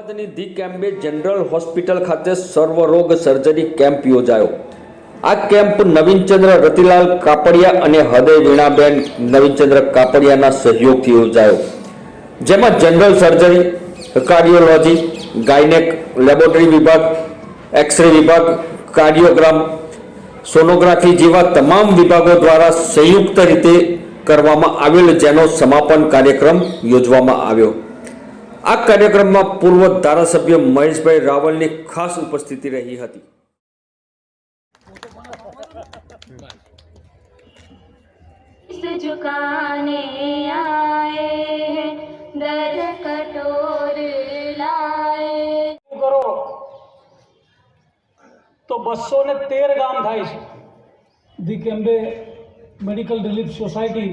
અમદાવાદની the Cambridge general hospital ખાતે સર્વરોગ surgery camp યોજાયો। આ કેમ્પ નવીનચંદ્ર રતિલાલ કાપડિયા અને હૃદય વીણાબેન નવીનચંદ્ર કાપડિયાના સહયોગથી યોજાયો, જેમાં general surgery, cardiology, gynaec, laboratory વિભાગ, એક્સરે વિભાગ, કાર્ડિયોગ્રામ, સોનોગ્રાફી જેવા તમામ વિભાગો દ્વારા સંયુક્ત રીતે કરવામાં આવેલ, જેનો સમાપન કાર્યક્રમ યોજવામાં આવ્યો। આ કાર્યક્રમમાં પૂર્વ ધારાસભ્ય મહેશભાઈ રાવલની ખાસ ઉપસ્થિતિ રહી હતી। झुकाने आए दर कटोर लाए करो तो 213 ગામ થાય છે। The Cambridge medical relief society,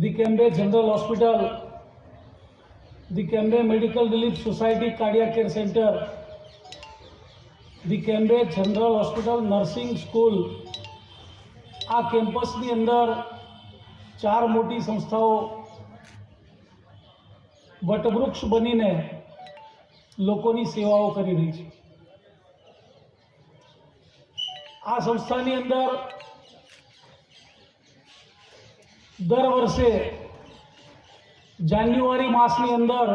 the Cambridge general hospital, the Cambridge medical relief society cardiac care centre, the Cambridge general hospital nursing school, આ કેમ્પસની અંદર 4 મોટી સંસ્થાઓ વટવૃક્ષ બનીને લોકોની સેવાઓ કરી રહી છે। આ સંસ્થાની અંદર દર વર્ષે જાન્યુઆરી માસની અંદર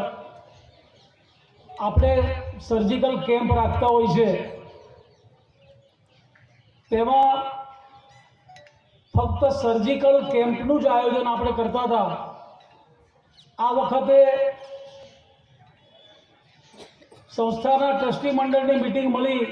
આપણે સર્જિકલ કેમ્પ રાખતા હોય છે। તેમાં ફક્ત સર્જિકલ કેમ્પનું જ આયોજન આપણે કરતા હતા। આ વખતે સંસ્થાના ટ્રસ્ટી મંડળની મીટિંગ મળી